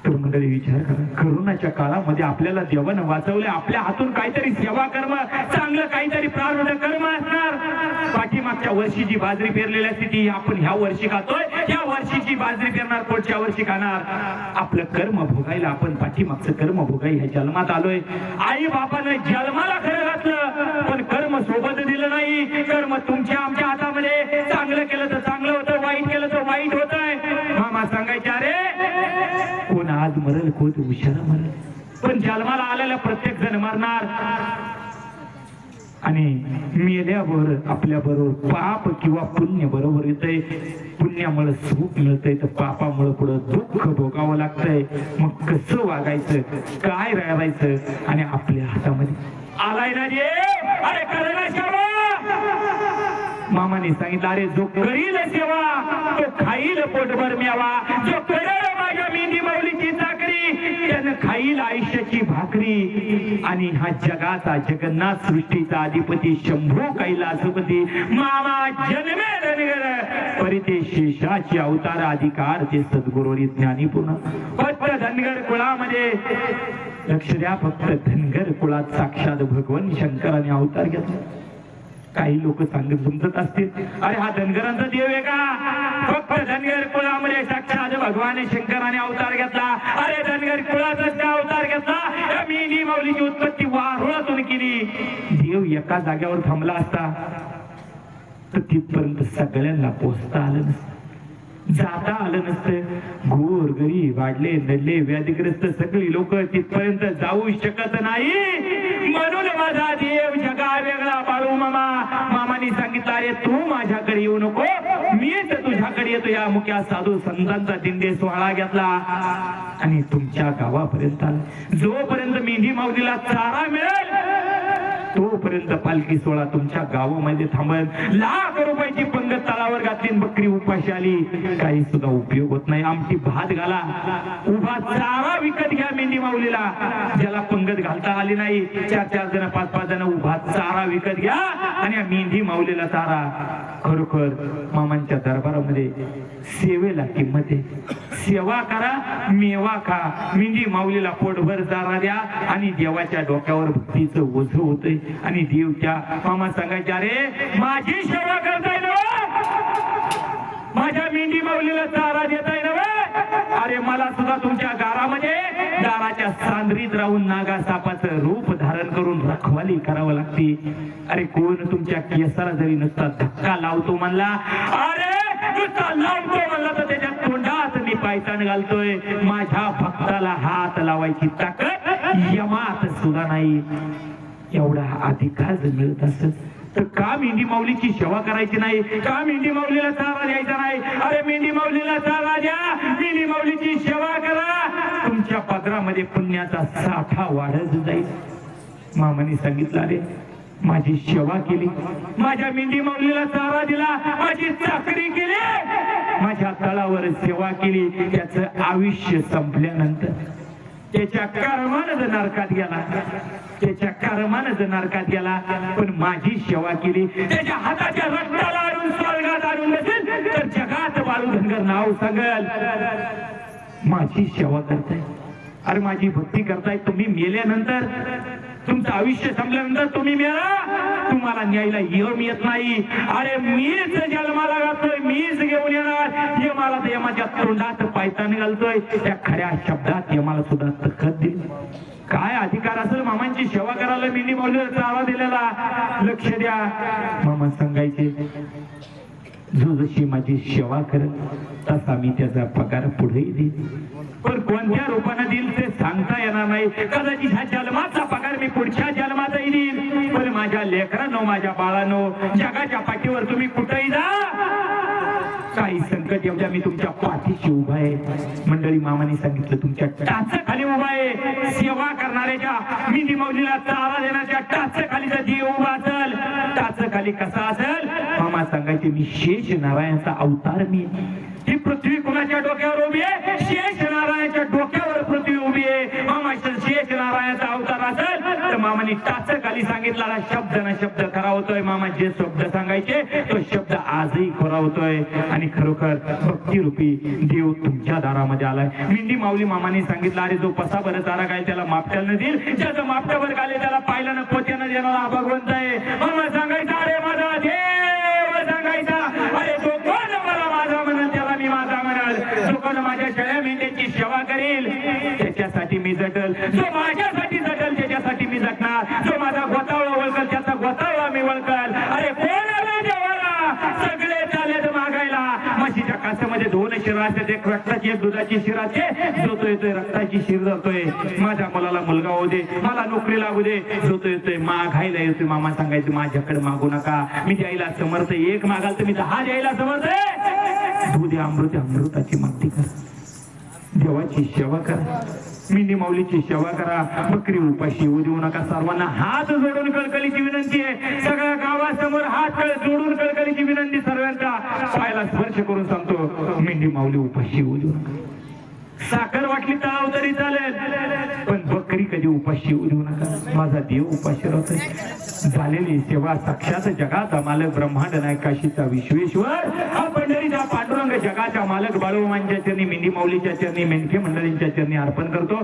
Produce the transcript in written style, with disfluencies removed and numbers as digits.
तर मंडळी विचार करा, करोनाच्या काळामध्ये आपल्याला देवानं वाचवले, आपल्या हातून काहीतरी सेवा कर्म, चांगलं काहीतरी प्रारब्ध कर्म असणार. पाठीमागच्या वर्षी जी बाजरी पेरलेली असते ती आपण ह्या वर्षी खातोय, ह्या वर्षीची बाजरी पेरणार, पुढच्या वर्षी खाणार. आपलं कर्म भोगायला, आपण पाठीमागचं कर्म भोगाय ह्या जन्मात आलोय. आई बापानं जन्माला खरं घातलं, पण कर्म सोबत दिलं नाही. कर्म तुमच्या आमच्या हातामध्ये, चांगलं केलं तर चांगलं होतं, वाईट केलं तर वाईट होतंय. मामा सांगायचे, अरे कोण आज मरल, कोण उशिरा मरल, पण जन्माला आलेला प्रत्येक जण मरणार. आणि मेल्यावर आपल्या बरोबर पाप किंवा पुण्य बरोबर येतंय. पुण्यामुळे सुख मिळतंय तर पापामुळे पुढे दुःख भोगावं लागतंय. मग कसं वागायचं, काय राहायचं, आणि आपल्या हातामध्ये आलाय ना रे, अरे करेल सेवा. मामाने सांगितलं, अरे जो करील सेवा तो खाईल पोटभर मेवा, जो करेल माझ्या मेंढी माऊलीची चाकरी त्यानं खाईल आयुष्याची भाकरी. आणि हा जगाचा जगन्नाथ सृष्टीचा अधिपती शंभू कैलासपती मामा जन्मे धनगर परिते शेषाची अवतार अधिकार ते सद्गुरूनी ज्ञानीपूर्ण. फक्त धनगर कुळामध्ये लक्ष द्या, फक्त धनगर कुळात साक्षात भगवान शंकराने अवतार घेतला. काही लोक सांगत समजत असतील, अरे हा धनगरांचा देव आहे का? फक्त धनगर कुळामध्ये साक्षात भगवान शंकराने अवतार घेतला. अरे धनगर कुळाचाच का अवतार घेतला? मेंढी माऊलीची उत्पत्ती वारुळातून केली. देव एका जागेवर थांबला असता तर तिथपर्यंत सगळ्यांना पोचता आलं नसतं, जाता आलं नसतं. गोर गरीब, वाढले नडले व्याधिग्रस्त सगळी लोक तिथपर्यंत जाऊ शकत नाही. म्हणून माझा देव जगा वेगळा बाळू मामा. मामानी सांगितलं, अरे तू माझ्याकडे येऊ नको, मीच तुझ्याकडे येतो. या मुख्या साधू संतांचा दिंडे सोहळा घेतला आणि तुमच्या गावापर्यंत आला. जोपर्यंत मेंढी माऊलीला चारा मिळेल तोपर्यंत पालखी सोहळा तुमच्या गावामध्ये थांबल. लाख रुपयाची पंगत तळावर घातली, बकरी उपाशी आली, काही सुद्धा उपयोग होत नाही. आमटी भात घाला, उभा चारा विकत घ्या मेंढी माऊलीला. ज्याला पंगत घालता आली नाही, 4-4 जण 5-5 जण उभा चारा विकत घ्या आणि मेंढी माऊलीला चारा. खरोखर मामांच्या दरबारामध्ये सेवेला किंमत आहे. सेवा करा, मेवा खा. मेंढी माऊलीला पोटभर चारा द्या आणि देवाच्या डोक्यावर भक्तीचं ओझं होतंय. आणि देवच्या मामा सांगायचे, अरे माझी सेवा करताय ना, माझ्या मेंढी माऊलीला चारा देताय ना, अरे मला सुद्धा तुमच्या दारामध्ये, दाराच्या सांद्रीत राहून नागा सापाचं रूप धारण करून रखवाली करावं लागते. अरे कोण तुमच्या केसाला जरी नुसता धक्का लावतो म्हणला, अरे नुसता लावतो म्हणला तर त्याच्या तोंडात मी पायतान घालतोय. माझ्या भक्ताला हात लावायची ताकद यमात सुद्धा नाही. एवढा अधिकार जर मिळत असेल तर का मेंढी माऊलीची सेवा करायची नाही? का मेंढी माऊलीला चारा द्यायचा नाही? अरे मेंढी माऊलीला चारा द्या, मेंढी माऊलीची सेवा करा, तुमच्या पदरामध्ये पुण्याचा साठा वाढत जाईल. मामाने सांगितलं, अरे माझी सेवा केली, माझ्या मेंढी माऊलीला चारा दिला, माझी चाकरी केली, माझ्या तळावर सेवा केली, त्याचं आयुष्य संपल्यानंतर त्याच्या कर्मानं जर नरकात गेला, त्याच्या कर्मानं जर नरकात गेला, पण माझी सेवा केली, त्याच्या हाताच्या रक्ताला आणून स्वर्गात आणून नसेल तर जगात बाळू धनगर नाव सांगल. माझी सेवा करताय, अरे माझी भक्ती करताय. तुम्ही मेल्यानंतर, तुमचं आयुष्य संपल्यानंतर तुम्ही मेला, तुम्हाला न्यायला यम येत नाही. अरे मीच जन्माला घालतोय, मीच घेऊन येणार. यमाला तर यमाच्या तोंडात पायतान घालतोय. त्या खऱ्या शब्दात यमाला सुद्धा तखत दिली. काय अधिकार असेल मामांची सेवा करायला, मेंढी माऊलीला चारा दिलेला? लक्ष द्या, मामा सांगायचे, जो जशी माझी सेवा करत तसा मी त्याचा पगार पुढेही देईन. पण कोणत्या रूपाने देईल ते सांगता येणार नाही. कदाचित ह्या जन्माचा पगार मी पुढच्या जन्मातही देईन. पण माझ्या लेकरांनो, माझ्या बाळांनो, जगाच्या पाठीवर तुम्ही कुठेही जा, काही संकट येऊ द्या, मी तुमच्या पाठीशी उभा आहे. मंडळी, मामाने सांगितलं, तुमच्या टाचाखाली उभा आहे. सेवा करणाऱ्याच्या, मेंढी माऊलीला चारा देण्याच्या टाचाखाली जर देव उभा असेल, टाचाखाली कसा असेल? मामा सांगायचे, मी शेष नारायणचा अवतार. मी ही पृथ्वी कुणाच्या डोक्यावर उभी आहे? शेष नारायणच्या डोक्यावर पृथ्वी उभी आहे. मामा शेष नारायणचा अवतार असेल तर मामाने टाचाखाली सांगितलेला शब्द ना शब्द खरा होतोय. मामा जे शब्द सांगायचे तो शब्द आजही खरा होतोय आणि खरोखर भक्ती रूपी देव तुमच्या दारामध्ये आलाय. मेंढी माऊली मामाने सांगितलं, अरे जो पसा बरं चारा काय त्याला मापट्याला देईल, ज्याचं मापट्यावर काले त्याला पाहिल्यानं पोत्यानं देणारा भगवंत आहे. मला सांगायचं अरे माझा देव सांगायचा, अरे तो कोण मला माझा म्हणेल त्याला मी माझा म्हणाल, जो कोण माझ्या शेळ्या मेंढ्याची सेवा करेल त्याच्यासाठी मी जटल, जो माझ्यासाठी जटल त्याच्यासाठी मी जटणार, जो माझा गोतावळा वळकल त्याचा गोतावळा मी वळकल. अरे कोण आलं देवाला, सगळे चालेत मागायला. म्हशीच्या कासामध्ये 2 शिरा असतात, एक रक्ताची एक दुधाची शिरा असते. जो तो येतोय रक्ताची शिर धरतोय, माझ्या मुलाला मुलगा होऊ दे, मला नोकरी लागू दे. जो तो येतोय मागायला येतोय. मामा सांगायचं माझ्याकडे मागू नका, मी द्यायला समर्थ. एक मागाल तर मी 10 द्यायला समर्थ आहे. दूध अमृत अमृताची मागणी करा, देवाची सेवा करा, मेंढी माऊलीची सेवा करा, बकरी उपाशी येऊ देऊ नका. सर्वांना हात जोडून कळकळीची विनंती आहे, सगळ्या गावासमोर हात जोडून कळकळीची विनंती सर्वांचा पायाला स्पर्श करून सांगतो, मेंढी माऊली उपाशी येऊ देऊ नका. साखर वाटली तळाव तरी चालेल, पण बकरी कधी उपाशी येऊ देऊ नका. माझा देव उपाशी राहतोय. झालेली सेवा साक्षात जगाचा मालक ब्रह्मांड नायक काशीचा विश्वेश्वर हा पंढरीचा पांडुरंग जगाचा मालक बाळूमांच्या चरणी, मेंढी माऊलीच्या चरणी, मेंढके मंडळींच्या चरणी अर्पण करतो.